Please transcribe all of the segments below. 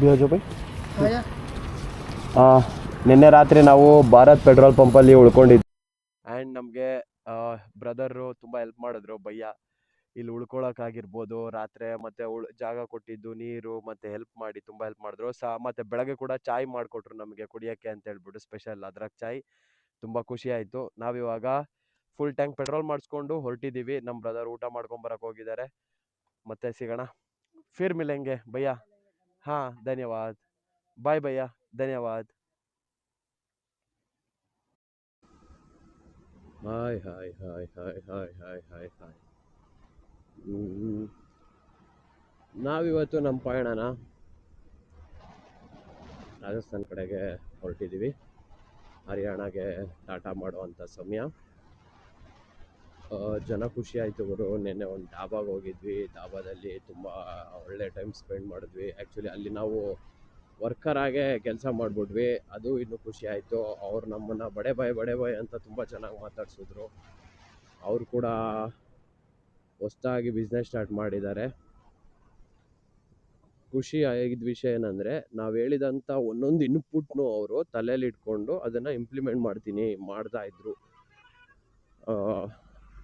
भी हो जाओ भाई. ನಿನ್ನೆ ರಾತ್ರಿ ನಾವು ಭಾರತ್ ಪೆಟ್ರೋಲ್ ಪಂಪಲ್ಲಿ ಉಳ್ಕೊಂಡಿದ್ವಿ ಆ್ಯಂಡ್ ನಮಗೆ ಬ್ರದರು ತುಂಬ ಹೆಲ್ಪ್ ಮಾಡಿದ್ರು ಭಯ್ಯ ಇಲ್ಲಿ ಉಳ್ಕೊಳಕ್ಕಾಗಿರ್ಬೋದು ರಾತ್ರಿ ಮತ್ತು ಜಾಗ ಕೊಟ್ಟಿದ್ದು ನೀರು ಮತ್ತು ಹೆಲ್ಪ್ ಮಾಡಿ ತುಂಬ ಹೆಲ್ಪ್ ಮಾಡಿದ್ರು ಮತ್ತು ಬೆಳಗ್ಗೆ ಕೂಡ ಚಾಯ್ ಮಾಡಿಕೊಟ್ರು ನಮಗೆ ಕುಡಿಯೋಕ್ಕೆ ಅಂತ ಹೇಳ್ಬಿಟ್ಟು ಸ್ಪೆಷಲ್ ಅದ್ರಾಗ ಚಾಯ್ ತುಂಬ ಖುಷಿ ಆಯಿತು. ನಾವಿವಾಗ ಫುಲ್ ಟ್ಯಾಂಕ್ ಪೆಟ್ರೋಲ್ ಮಾಡಿಸ್ಕೊಂಡು ಹೊರಟಿದ್ದೀವಿ. ನಮ್ಮ ಬ್ರದರ್ ಊಟ ಮಾಡ್ಕೊಂಬರಕ್ಕೆ ಹೋಗಿದ್ದಾರೆ. ಮತ್ತೆ ಸಿಗೋಣ. ಫಿರ್ ಮಿಲೆಂಗೆ ಭಯ್ಯ. ಹಾಂ ಧನ್ಯವಾದ. ಬಾಯ್ ಭಯ್ಯ. ಧನ್ಯವಾದ. Hi hi hi hi hi hi hi hi. ನಾವಿವತ್ತು ನಮ್ಮ ಪಯಣನ ರಾಜಸ್ಥಾನ್ ಕಡೆಗೆ ಹೊರಟಿದ್ದೀವಿ. ಹರಿಯಾಣಗೆ ಟಾಟಾ ಮಾಡುವಂಥ ಸಮಯ. ಜನ ಖುಷಿ ಆಯಿತು ಗುರು. ನಿನ್ನೆ ಒಂದು ಧಾಬಾಗೆ ಹೋಗಿದ್ವಿ. ಧಾಬಾದಲ್ಲಿ ತುಂಬ ಒಳ್ಳೆ ಟೈಮ್ ಸ್ಪೆಂಡ್ ಮಾಡಿದ್ವಿ. ಆ್ಯಕ್ಚುಲಿ ಅಲ್ಲಿ ನಾವು ವರ್ಕರಾಗೆ ಕೆಲಸ ಮಾಡಿಬಿಟ್ವಿ. ಅದು ಇನ್ನೂ ಖುಷಿ ಆಯಿತು. ಅವ್ರು ನಮ್ಮನ್ನು ಬಡೆ ಬಾಯ್ ಅಂತ ತುಂಬ ಚೆನ್ನಾಗಿ ಮಾತಾಡ್ಸಿದ್ರು. ಅವರು ಕೂಡ ಹೊಸದಾಗಿ ಬಿಸ್ನೆಸ್ ಸ್ಟಾರ್ಟ್ ಮಾಡಿದ್ದಾರೆ. ಖುಷಿ ಆಗಿದ್ದ ವಿಷಯ ಏನಂದರೆ ನಾವು ಹೇಳಿದಂಥ ಒಂದೊಂದು ಇನ್ಪುಟ್ನು ಅವರು ತಲೆಯಲ್ಲಿ ಇಟ್ಕೊಂಡು ಅದನ್ನು ಇಂಪ್ಲಿಮೆಂಟ್ ಮಾಡ್ತಾಯಿದ್ರು.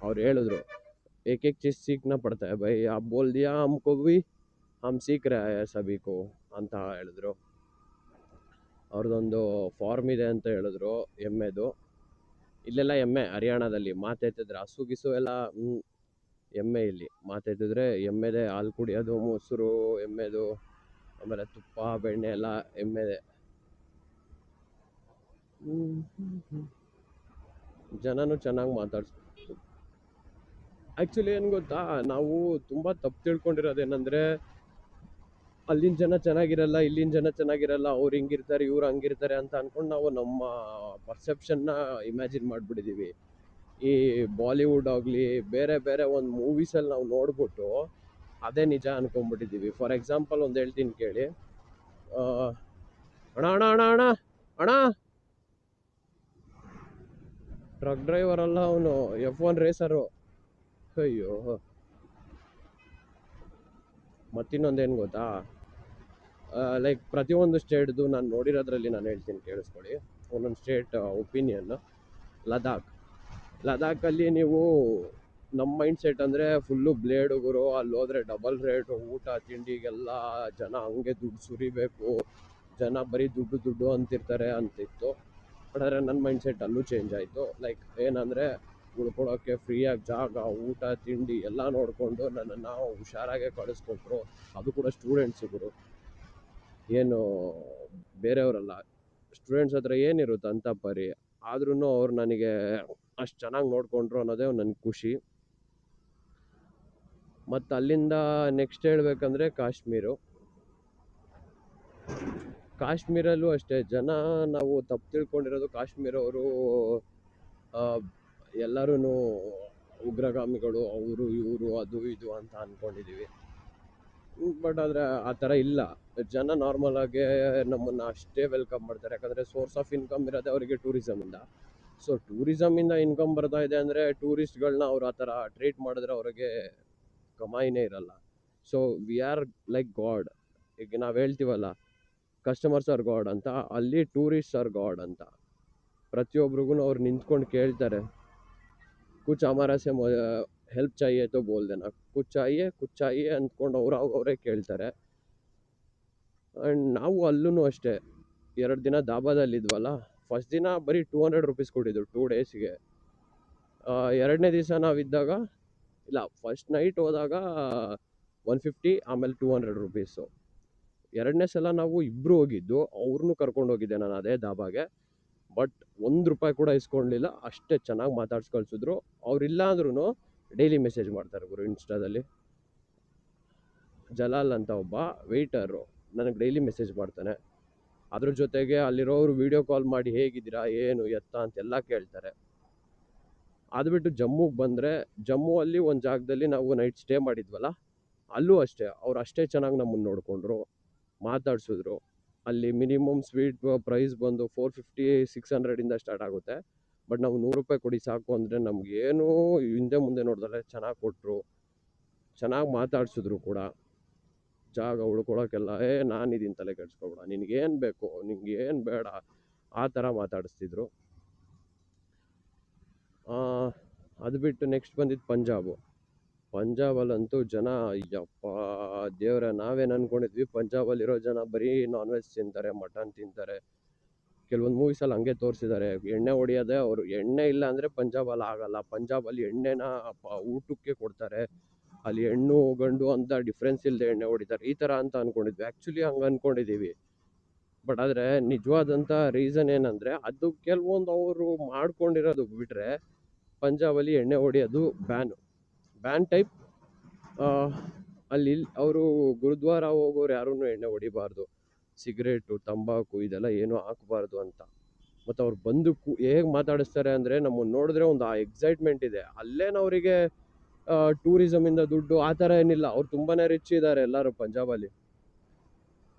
ಅವ್ರು ಹೇಳಿದ್ರು एक एक चीज़ सीखना पड़ता है भाई, आप बोल दिया हमको भी हम सीख रहे हैं सभी को ಅಂತ ಹೇಳಿದ್ರು. ಅವ್ರದ್ದೊಂದು ಫಾರ್ಮ್ ಇದೆ ಅಂತ ಹೇಳಿದ್ರು ಎಮ್ಮೆದು. ಇಲ್ಲೆಲ್ಲ ಎಮ್ಮೆ ಹರಿಯಾಣದಲ್ಲಿ ಮಾತೆತ್ತಿದ್ರೆ ಹಸು ಗಿಸು ಎಲ್ಲ ಎಮ್ಮೆ ಇಲ್ಲಿ ಮಾತೆತ್ತಿದ್ರೆ ಎಮ್ಮೆದೆ ಹಾಲು ಕುಡಿಯೋದು, ಮೊಸರು ಎಮ್ಮೆದು, ಆಮೇಲೆ ತುಪ್ಪ ಬೆಣ್ಣೆ ಎಲ್ಲ ಎಮ್ಮೆದೆ. ಜನನು ಚೆನ್ನಾಗಿ ಮಾತಾಡ್ಸ್ತಾರೆ. ಆ್ಯಕ್ಚುಲಿ ಏನು ಗೊತ್ತಾ, ನಾವು ತುಂಬ ತಪ್ಪು ತಿಳ್ಕೊಂಡಿರೋದೇನೆಂದರೆ ಅಲ್ಲಿನ ಜನ ಚೆನ್ನಾಗಿರಲ್ಲ, ಇಲ್ಲಿನ ಜನ ಚೆನ್ನಾಗಿರಲ್ಲ, ಅವ್ರು ಹಿಂಗಿರ್ತಾರೆ ಇವ್ರು ಹಂಗಿರ್ತಾರೆ ಅಂತ ಅಂದ್ಕೊಂಡು ನಾವು ನಮ್ಮ ಪರ್ಸೆಪ್ಷನ್ನ ಇಮ್ಯಾಜಿನ್ ಮಾಡಿಬಿಟ್ಟಿದ್ದೀವಿ. ಈ ಬಾಲಿವುಡ್ ಆಗಲಿ ಬೇರೆ ಬೇರೆ ಒಂದು ಮೂವೀಸಲ್ಲಿ ನಾವು ನೋಡ್ಬಿಟ್ಟು ಅದೇ ನಿಜ ಅಂದ್ಕೊಂಡ್ಬಿಟ್ಟಿದ್ದೀವಿ. ಫಾರ್ ಎಕ್ಸಾಂಪಲ್ ಒಂದು ಹೇಳ್ತೀನಿ ಕೇಳಿ. ಅಣ್ಣ ಅಣ್ಣ ಅಣ್ಣ ಅಣ್ಣ ಅಣ್ಣ ಟ್ರಕ್ ಡ್ರೈವರ್ ಅಲ್ಲ ಅವನು, F1 ರೇಸರು. ಅಯ್ಯೋ. ಮತ್ತಿನ್ನೊಂದೇನು ಗೊತ್ತಾ, ಲೈಕ್ ಪ್ರತಿಯೊಂದು ಸ್ಟೇಟ್ದು ನಾನು ನೋಡಿರೋದ್ರಲ್ಲಿ ನಾನು ಹೇಳ್ತೀನಿ ಕೇಳಿಸ್ಕೊಳ್ಳಿ. ಒಂದೊಂದು ಸ್ಟೇಟ್ ಒಪಿನಿಯನ್. ಲದಾಖಲ್ಲಿ ನೀವು ನಮ್ಮ ಮೈಂಡ್ ಸೆಟ್ ಅಂದರೆ ಫುಲ್ಲು ಬ್ಲೇಡ್ ಗುರು. ಅಲ್ಲಿ ಹೋದರೆ ಡಬಲ್ ರೇಟು, ಊಟ ತಿಂಡಿಗೆಲ್ಲ ಜನ ಹಂಗೆ ದುಡ್ಡು ಸುರಿಬೇಕು, ಜನ ಬರೀ ದುಡ್ಡು ಅಂತಿರ್ತಾರೆ ಅಂತಿತ್ತು. ಆದರೆ ನನ್ನ ಮೈಂಡ್ ಸೆಟ್ ಅಲ್ಲೂ ಚೇಂಜ್ ಆಯಿತು. ಲೈಕ್ ಏನಂದರೆ ಉಳ್ಕೊಳ್ಳೋಕ್ಕೆ ಫ್ರೀಯಾಗಿ ಜಾಗ, ಊಟ ತಿಂಡಿ ಎಲ್ಲ ನೋಡಿಕೊಂಡು ನನ್ನನ್ನು ಹುಷಾರಾಗೆ ಕಳಿಸ್ಕೊಟ್ರು. ಅದು ಕೂಡ ಸ್ಟೂಡೆಂಟ್ಸುಗಳು, ಏನು ಬೇರೆಯವರಲ್ಲ. ಸ್ಟೂಡೆಂಟ್ಸ್ ಹತ್ರ ಏನಿರುತ್ತೆ ಅಂತ ಪರಿ, ಆದ್ರೂ ಅವ್ರು ನನಗೆ ಅಷ್ಟು ಚೆನ್ನಾಗಿ ನೋಡಿಕೊಂಡ್ರು ಅನ್ನೋದೇ ನನಗೆ ಖುಷಿ. ಮತ್ತು ಅಲ್ಲಿಂದ ನೆಕ್ಸ್ಟ್ ಹೇಳಬೇಕಂದ್ರೆ ಕಾಶ್ಮೀರಲ್ಲೂ ಅಷ್ಟೇ. ಜನ ನಾವು ತಪ್ಪು ತಿಳ್ಕೊಂಡಿರೋದು ಕಾಶ್ಮೀರವರು ಎಲ್ಲರೂ ಉಗ್ರಗಾಮಿಗಳು, ಅವರು ಇವರು ಅದು ಇದು ಅಂತ ಅಂದ್ಕೊಂಡಿದ್ದೀವಿ. ಬಟ್ ಆದರೆ ಆ ಥರ ಇಲ್ಲ. ಜನ ನಾರ್ಮಲ್ ಆಗಿ ನಮ್ಮನ್ನು ಅಷ್ಟೇ ವೆಲ್ಕಮ್ ಮಾಡ್ತಾರೆ. ಯಾಕಂದರೆ ಸೋರ್ಸ್ ಆಫ್ ಇನ್ಕಮ್ ಇರೋದೇ ಅವರಿಗೆ ಟೂರಿಸಮಿಂದ. ಸೊ ಟೂರಿಸಮಿಂದ ಇನ್ಕಮ್ ಬರ್ತಾ ಇದೆ ಅಂದರೆ ಟೂರಿಸ್ಟ್ಗಳನ್ನ ಅವ್ರು ಆ ಥರ ಟ್ರೀಟ್ ಮಾಡಿದ್ರೆ ಅವ್ರಿಗೆ ಕಮಾಯಿನೇ ಇರಲ್ಲ. So we are like god. ಈಗ ನಾವು ಹೇಳ್ತೀವಲ್ಲ, ಕಸ್ಟಮರ್ಸ್ ಆರ್ ಗಾಡ್ ಅಂತ, ಅಲ್ಲಿ ಟೂರಿಸ್ಟ್ ಆರ್ ಗಾಡ್ ಅಂತ. ಪ್ರತಿಯೊಬ್ರಿಗೂ ಅವ್ರು ನಿಂತ್ಕೊಂಡು ಕೇಳ್ತಾರೆ, ಕುಚ್ ಹಮಾರಾ ಸೆ ಹೆಲ್ಪ್ ಚಾಹಿಯೆ ತೋ ಬೋಲ್ ದೇನಾ, ಕುಚ್ ಚಾಹಿಯೆ ಅಂದ್ಕೊಂಡು ಅವರೇ ಕೇಳ್ತಾರೆ. ಆ್ಯಂಡ್ ನಾವು ಅಲ್ಲೂ ಅಷ್ಟೇ 2 ದಿನ ದಾಬಾದಲ್ಲಿದ್ವಲ್ಲ, ಫಸ್ಟ್ ದಿನ ಬರೀ 200 ರೂಪೀಸ್ ಕೊಟ್ಟಿದ್ದು 2 ಡೇಸ್ಗೆ. 2ನೇ ದಿವಸ ನಾವಿದ್ದಾಗ ಇಲ್ಲ, ಫಸ್ಟ್ ನೈಟ್ ಹೋದಾಗ 150, ಆಮೇಲೆ 200 ರೂಪೀಸು. 2ನೇ ಸಲ ನಾವು ಇಬ್ಬರು ಹೋಗಿದ್ದು, ಅವ್ರನ್ನೂ ಕರ್ಕೊಂಡು ಹೋಗಿದ್ದೆ ನಾನು ಅದೇ ದಾಬಾಗೆ. ಬಟ್ ₹1 ಕೂಡ ಇಸ್ಕೊಳ್ಲಿಲ್ಲ. ಅಷ್ಟೇ ಚೆನ್ನಾಗಿ ಮಾತಾಡ್ಸಿ ಕಳಿಸಿದ್ರು. ಅವರಿಲ್ಲ ಅಂದ್ರೂ ಡೈಲಿ ಮೆಸೇಜ್ ಮಾಡ್ತಾರೆ ಗುರು ಇನ್ಸ್ಟಾದಲ್ಲಿ. ಜಲಾಲ್ ಅಂತ ಒಬ್ಬ ವೆಯ್ಟರು ನನಗೆ ಡೈಲಿ ಮೆಸೇಜ್ ಮಾಡ್ತಾನೆ. ಅದ್ರ ಜೊತೆಗೆ ಅಲ್ಲಿರೋರು ವೀಡಿಯೋ ಕಾಲ್ ಮಾಡಿ ಹೇಗಿದ್ದೀರಾ, ಏನು ಎತ್ತ ಅಂತೆಲ್ಲ ಕೇಳ್ತಾರೆ. ಅದು ಬಿಟ್ಟು ಜಮ್ಮುಗೆ ಬಂದರೆ, ಜಮ್ಮುವಲ್ಲಿ ಒಂದು ಜಾಗದಲ್ಲಿ ನಾವು ನೈಟ್ ಸ್ಟೇ ಮಾಡಿದ್ವಲ್ಲ, ಅಲ್ಲೂ ಅಷ್ಟೇ ಅವ್ರು ಅಷ್ಟೇ ಚೆನ್ನಾಗಿ ನಮ್ಮನ್ನು ನೋಡಿಕೊಂಡ್ರು, ಮಾತಾಡ್ಸಿದ್ರು. ಅಲ್ಲಿ ಮಿನಿಮಮ್ ಸ್ವೀಟ್ ಪ್ರೈಸ್ ಬಂದು 450-600 ಸ್ಟಾರ್ಟ್ ಆಗುತ್ತೆ. ಬಟ್ ನಾವು ₹100 ಕೊಡಿ ಸಾಕು ಅಂದರೆ ನಮಗೇನು ಹಿಂದೆ ಮುಂದೆ ನೋಡಿದ್ರೆ ಚೆನ್ನಾಗಿ ಕೊಟ್ಟರು, ಚೆನ್ನಾಗಿ ಮಾತಾಡ್ಸಿದ್ರು ಕೂಡ. ಜಾಗ ಉಳ್ಕೊಳಕ್ಕೆಲ್ಲ ನಾನಿದ್ದೀನಿ, ತಲೆ ಕೆಡ್ಸ್ಕೊಬೇಡ, ನಿನಗೇನು ಬೇಕು, ನಿಂಗೇನು ಬೇಡ, ಆ ಥರ ಮಾತಾಡಿಸ್ತಿದ್ರು. ಅದು ಬಿಟ್ಟು ನೆಕ್ಸ್ಟ್ ಬಂದಿದ್ದು ಪಂಜಾಬಲ್ಲಂತೂ ಜನ, ಯಪ್ಪ ದೇವ್ರೆ, ನಾವೇನು ಅಂದ್ಕೊಂಡಿದ್ವಿ, ಪಂಜಾಬಲ್ಲಿರೋ ಜನ ಬರೀ ನಾನ್ ವೆಜ್ ತಿಂತಾರೆ, ಮಟನ್ ತಿಂತಾರೆ. ಕೆಲವೊಂದು ಮೂವೀಸಲ್ಲಿ ಹಂಗೆ ತೋರಿಸಿದ್ದಾರೆ, ಎಣ್ಣೆ ಹೊಡಿಯೋದೇ ಅವರು. ಎಣ್ಣೆ ಇಲ್ಲ ಅಂದರೆ ಪಂಜಾಬಲ್ಲಿ ಆಗಲ್ಲ. ಪಂಜಾಬಲ್ಲಿ ಎಣ್ಣೆನ ಊಟಕ್ಕೆ ಕೊಡ್ತಾರೆ, ಅಲ್ಲಿ ಹೆಣ್ಣು ಗಂಡು ಅಂತ ಡಿಫ್ರೆನ್ಸ್ ಇಲ್ಲದೆ ಎಣ್ಣೆ ಹೊಡಿತಾರೆ, ಈ ಥರ ಅಂತ ಅಂದ್ಕೊಂಡಿದ್ವಿ. ಆ್ಯಕ್ಚುಲಿ ಹಂಗೆ ಅಂದ್ಕೊಂಡಿದ್ದೀವಿ. ಬಟ್ ಆದರೆ ನಿಜವಾದಂಥ ರೀಸನ್ ಏನಂದರೆ, ಅದು ಕೆಲವೊಂದು ಅವರು ಮಾಡ್ಕೊಂಡಿರೋದು ಬಿಟ್ಟರೆ ಪಂಜಾಬಲ್ಲಿ ಎಣ್ಣೆ ಹೊಡಿಯೋದು ಬ್ಯಾನ್ ಟೈಪ್. ಅಲ್ಲಿ ಅವರು ಗುರುದ್ವಾರ ಹೋಗೋರು ಯಾರೂ ಎಣ್ಣೆ ಹೊಡಿಬಾರ್ದು, ಸಿಗರೇಟು ತಂಬಾಕು ಇದೆಲ್ಲ ಏನೂ ಹಾಕಬಾರ್ದು ಅಂತ. ಮತ್ತು ಅವ್ರು ಬಂದು ಹೇಗೆ ಮಾತಾಡಿಸ್ತಾರೆ ಅಂದರೆ, ನಮ್ಮನ್ನು ನೋಡಿದ್ರೆ ಒಂದು ಆ ಎಕ್ಸೈಟ್ಮೆಂಟ್ ಇದೆ. ಅಲ್ಲೇನವರಿಗೆ ಟೂರಿಸಮಿಂದ ದುಡ್ಡು ಆ ಥರ ಏನಿಲ್ಲ, ಅವ್ರು ತುಂಬಾ ರಿಚ್ ಇದ್ದಾರೆ ಎಲ್ಲರೂ ಪಂಜಾಬಲ್ಲಿ.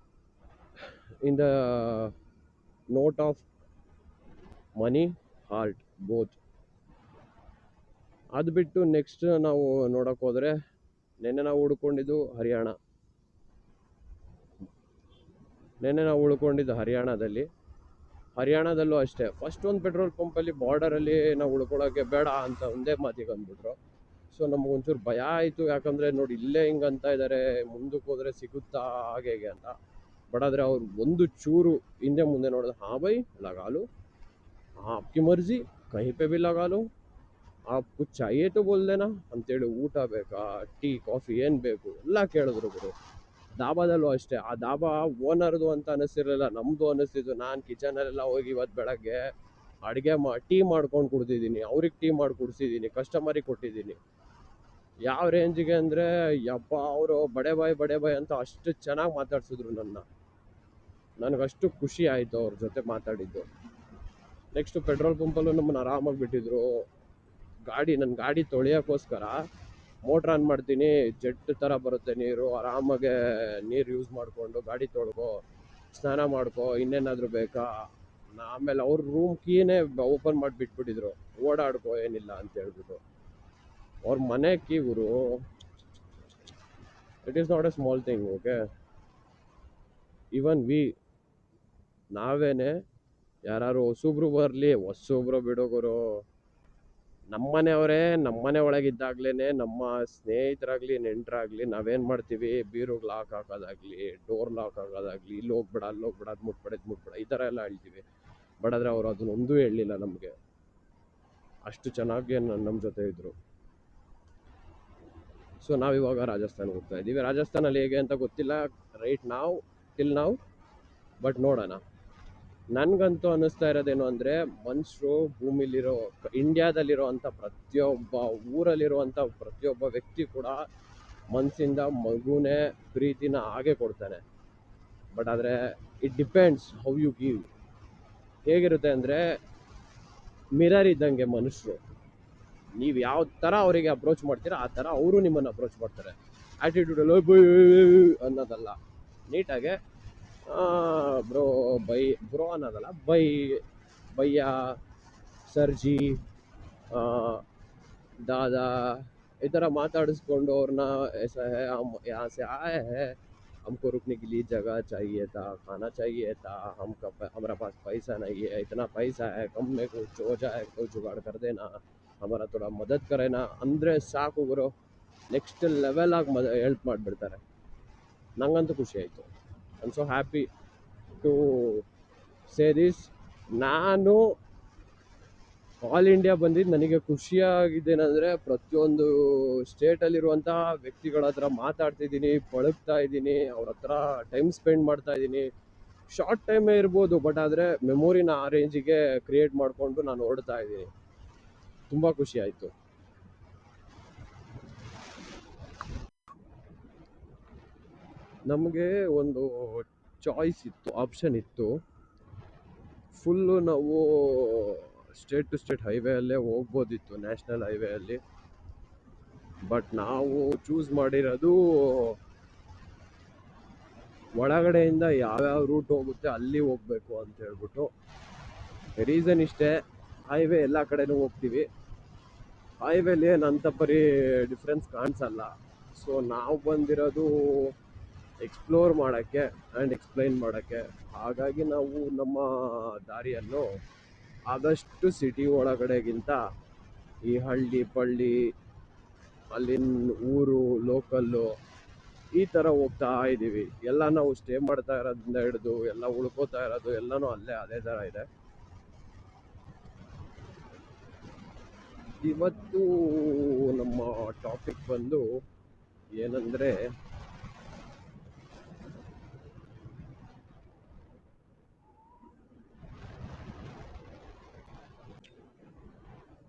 In the note of money, heart, both. ಅದು ಬಿಟ್ಟು ನೆಕ್ಸ್ಟ್ ನಾವು ನೋಡೋಕೆ ಹೋದರೆ, ನೆನ್ನೆ ನಾವು ಉಳ್ಕೊಂಡಿದ್ದು ಹರಿಯಾಣದಲ್ಲೂ ಅಷ್ಟೇ. ಫಸ್ಟ್ ಒಂದು ಪೆಟ್ರೋಲ್ ಪಂಪಲ್ಲಿ ಬಾರ್ಡರಲ್ಲಿ ನಾವು ಉಳ್ಕೊಳ್ಳೋಕ್ಕೆ ಬೇಡ ಅಂತ ಒಂದೇ ಮಾತಿಗೆ ಅಂದ್ಬಿಟ್ರು. ಸೊ ನಮಗೊಂಚೂರು ಭಯ ಆಯಿತು, ಯಾಕಂದರೆ ನೋಡಿ ಇಲ್ಲೇ ಹಿಂಗೆ ಅಂತ ಇದ್ದಾರೆ, ಮುಂದಕ್ಕೆ ಹೋದರೆ ಸಿಗುತ್ತಾ ಹಾಗೆ ಹೇಗೆ ಅಂತ. ಬಟ್ ಆದರೆ ಅವ್ರು ಒಂದು ಚೂರು ಹಿಂದೆ ಮುಂದೆ ನೋಡಿದ್ರೆ, ಹಾಂ ಬೈ ಲಗಾಲು, ಆಪ್ಕಿ ಮರ್ಜಿ, ಕಹಿ ಪೇ ಬಿ ಲಗಾಲು, ಆಪ್ಕು ಚಾಹಿಯೇ ತೋ ಬೋಲ್ದೇನಾ ಅಂತೇಳಿ, ಊಟ ಬೇಕಾ, ಟೀ ಕಾಫಿ ಏನು ಬೇಕು ಎಲ್ಲ ಕೇಳಿದ್ರು ಗುರು. ದಾಬಾದಲ್ಲೂ ಅಷ್ಟೇ, ಆ ದಾಬಾ ಓನರ್ದು ಅಂತ ಅನ್ನಿಸ್ತಿರ್ಲಿಲ್ಲ, ನಮ್ಮದು ಅನ್ನಿಸ್ತಿದ್ದು. ನಾನು ಕಿಚನಲ್ಲೆಲ್ಲ ಹೋಗಿ ಇವತ್ತು ಬೆಳಗ್ಗೆ ಟೀ ಮಾಡ್ಕೊಂಡು ಕುಡ್ದಿದ್ದೀನಿ, ಅವ್ರಿಗೆ ಟೀ ಮಾಡಿ ಕುಡಿಸಿದ್ದೀನಿ, ಕಸ್ಟಮರಿಗೆ ಕೊಟ್ಟಿದ್ದೀನಿ. ಯಾವ ರೇಂಜಿಗೆ ಅಂದರೆ, ಯಪ್ಪ ಅವರು ಬಡೆ ಬಾಯ್ ಅಂತ ಅಷ್ಟು ಚೆನ್ನಾಗಿ ಮಾತಾಡ್ಸಿದ್ರು ನನಗಷ್ಟು ಖುಷಿ ಆಯಿತು ಅವ್ರ ಜೊತೆ ಮಾತಾಡಿದ್ದು. ನೆಕ್ಸ್ಟು ಪೆಟ್ರೋಲ್ ಪಂಪಲ್ಲೂ ನಮ್ಮನ್ನು ಆರಾಮಾಗಿ ಬಿಟ್ಟಿದ್ರು. ನನ್ನ ಗಾಡಿ ತೊಳೆಯೋಕ್ಕೋಸ್ಕರ ಮೋಟ್ರ್ ಆನ್ ಮಾಡ್ತೀನಿ, ಜೆಟ್ ಥರ ಬರುತ್ತೆ ನೀರು, ಆರಾಮಾಗೆ ನೀರು ಯೂಸ್ ಮಾಡಿಕೊಂಡು ಗಾಡಿ ತೊಳ್ಕೊ, ಸ್ನಾನ ಮಾಡ್ಕೊ, ಇನ್ನೇನಾದರೂ ಬೇಕಾ. ಆಮೇಲೆ ಅವ್ರ ರೂಮ್ ಕೀನೇ ಓಪನ್ ಮಾಡಿ ಬಿಟ್ಬಿಟ್ಟಿದ್ರು, ಓಡಾಡ್ಕೊ ಏನಿಲ್ಲ ಅಂತ ಹೇಳ್ಬಿಟ್ಟು. ಅವ್ರ ಮನೆ ಕೀ ಗುರು, it is not a small thing. Okay, even ನಾವೇನೆ ಯಾರು ಹೊಸೊಬ್ರು ಬರಲಿ, ಹೊಸೊಬ್ರು ಬಿಡೋಗುರು, ನಮ್ಮನೆ ಒಳಗಿದ್ದಾಗ್ಲೇ ನಮ್ಮ ಸ್ನೇಹಿತರಾಗಲಿ ನೆಂಟರಾಗಲಿ ನಾವೇನು ಮಾಡ್ತೀವಿ, ಬೀರುಗೆ ಲಾಕ್ ಹಾಕೋದಾಗಲಿ, ಡೋರ್ ಲಾಕ್ ಹಾಕೋದಾಗಲಿ, ಇಲ್ಲಿ ಹೋಗ್ಬೇಡ ಅಲ್ಲಿ ಹೋಗ್ಬೇಡ, ಅದು ಮುಟ್ಬೇಡ ಈ ಥರ ಎಲ್ಲ ಹೇಳ್ತೀವಿ. ಬಟ್ ಆದರೆ ಅವರು ಅದನ್ನೊಂದೂ ಹೇಳಲಿಲ್ಲ ನಮಗೆ, ಅಷ್ಟು ಚೆನ್ನಾಗಿ ನಮ್ಮ ಜೊತೆ ಇದ್ದರು. ಸೊ ನಾವಿವಾಗ ರಾಜಸ್ಥಾನ್ಗೆ ಹೋಗ್ತಾ ಇದ್ದೀವಿ. ರಾಜಸ್ಥಾನಲ್ಲಿ ಹೇಗೆ ಅಂತ ಗೊತ್ತಿಲ್ಲ ಟಿಲ್ ನಾವು, ಬಟ್ ನೋಡೋಣ. ನನಗಂತೂ ಅನ್ನಿಸ್ತಾ ಇರೋದೇನು ಅಂದರೆ, ಮನುಷ್ಯರು ಭೂಮಿಲಿರೋ, ಇಂಡಿಯಾದಲ್ಲಿರೋ ಅಂಥ ಪ್ರತಿಯೊಬ್ಬ ಊರಲ್ಲಿರುವಂಥ ಪ್ರತಿಯೊಬ್ಬ ವ್ಯಕ್ತಿ ಕೂಡ ಮನಸ್ಸಿಂದ ಮಗುನೇ ಪ್ರೀತಿನ ಹಾಗೆ ಕೊಡ್ತಾನೆ. ಬಟ್ ಆದರೆ it depends how you give. ಹೇಗಿರುತ್ತೆ ಅಂದರೆ, ಮಿರರ್ ಇದ್ದಂಗೆ ಮನುಷ್ಯರು, ನೀವು ಯಾವ ಥರ ಅವರಿಗೆ ಅಪ್ರೋಚ್ ಮಾಡ್ತೀರಾ ಆ ಥರ ಅವರು ನಿಮ್ಮನ್ನು ಅಪ್ರೋಚ್ ಮಾಡ್ತಾರೆ. ಆ್ಯಟಿಟ್ಯೂಡಲ್ಲಿ ಅನ್ನೋದಲ್ಲ, ನೀಟಾಗೆ ಬ್ರೋ ಅನ್ನೋದಲ್ಲ, ಭಯ್ಯ, ಸರ್ಜಿ, ದಾದಾ ಈ ಥರ ಮಾತಾಡಿಸ್ಕೊಂಡು ಅವ್ರನ್ನ ऐसा है, हम यहाँ से आए हैं, हमको रुकने के लिए जगह चाहिए था, खाना चाहिए था, हमारा पास पैसा नहीं है, इतना पैसा है, कम में कुछ हो जाए कोई जुगाड़ कर देना, हमारा थोड़ा मदद करेना ಅಂದರೆ ಸಾಕು ಗುರು, ನೆಕ್ಸ್ಟ್ ಲೆವೆಲಾಗಿ ಹೆಲ್ಪ್ ಮಾಡಿಬಿಡ್ತಾರೆ. ನಂಗಂತೂ ಖುಷಿ ಆಯಿತು. I am so happy to say this. ನಾನು ಆಲ್ ಇಂಡಿಯಾ ಬಂದಿದ್ದು ನನಗೆ ಖುಷಿಯಾಗಿದ್ದೇನೆಂದರೆ, ಪ್ರತಿಯೊಂದು ಸ್ಟೇಟಲ್ಲಿರುವಂಥ ವ್ಯಕ್ತಿಗಳ ಹತ್ರ ಮಾತಾಡ್ತಿದ್ದೀನಿ, ಪಳಗ್ತಾ ಇದ್ದೀನಿ, ಅವ್ರ ಹತ್ರ ಟೈಮ್ ಸ್ಪೆಂಡ್ ಮಾಡ್ತಾ ಇದ್ದೀನಿ. ಶಾರ್ಟ್ ಟೈಮೇ ಇರ್ಬೋದು, ಬಟ್ ಆದರೆ ಮೆಮೊರಿನ ಆ ರೇಂಜಿಗೆ ಕ್ರಿಯೇಟ್ ಮಾಡಿಕೊಂಡು ನಾನು ಓಡ್ತಾ ಇದ್ದೀನಿ. ತುಂಬ ಖುಷಿ ಆಯಿತು. ನಮಗೆ ಒಂದು ಆಪ್ಷನ್ ಇತ್ತು. ಫುಲ್ಲು ನಾವು ಸ್ಟೇಟ್ ಟು ಸ್ಟೇಟ್ ಹೈವೇ ಅಲ್ಲೇ ಹೋಗ್ಬೋದಿತ್ತು, ನ್ಯಾಷನಲ್ ಹೈವೇ ಅಲ್ಲಿ. ಬಟ್ ನಾವು ಚೂಸ್ ಮಾಡಿರೋದು ಒಳಗಡೆಯಿಂದ ಯಾವ್ಯಾವ ರೂಟ್ ಹೋಗುತ್ತೆ ಅಲ್ಲಿ ಹೋಗಬೇಕು ಅಂತ ಹೇಳ್ಬಿಟ್ಟು. ರೀಸನ್ ಇಷ್ಟೇ, ಹೈವೇ ಎಲ್ಲ ಕಡೆನೂ ಹೋಗ್ತೀವಿ, ಹೈವೇಲಿ ಏನು ಅಂತ ಪರಿ ಡಿಫ್ರೆನ್ಸ್ ಕಾಣಿಸಲ್ಲ. ಸೊ ನಾವು ಬಂದಿರೋದು ಎಕ್ಸ್ಪ್ಲೋರ್ ಮಾಡೋಕ್ಕೆ ಆ್ಯಂಡ್ ಎಕ್ಸ್ಪ್ಲೈನ್ ಮಾಡೋಕ್ಕೆ. ಹಾಗಾಗಿ ನಾವು ನಮ್ಮ ದಾರಿಯನ್ನು ಆದಷ್ಟು ಸಿಟಿ ಒಳಗಡೆಗಿಂತ ಈ ಹಳ್ಳಿ ಪಳ್ಳಿ ಅಲ್ಲಿನ ಊರು ಲೋಕಲ್ಲು ಈ ಥರ ಹೋಗ್ತಾ ಇದ್ದೀವಿ. ಎಲ್ಲ ನಾವು ಸ್ಟೇ ಮಾಡ್ತಾ ಇರೋದ್ರಿಂದ ಹಿಡಿದು ಎಲ್ಲ ಉಳ್ಕೋತಾ ಇರೋದು ಎಲ್ಲನೂ ಅಲ್ಲೇ ಅದೇ ಥರ ಇದೆ. ಇವತ್ತು ನಮ್ಮ ಟಾಪಿಕ್ ಬಂದು ಏನಂದರೆ,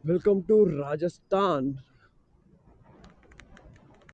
ವೆಲ್ಕಮ್ ಟು ರಾಜಸ್ಥಾನ್.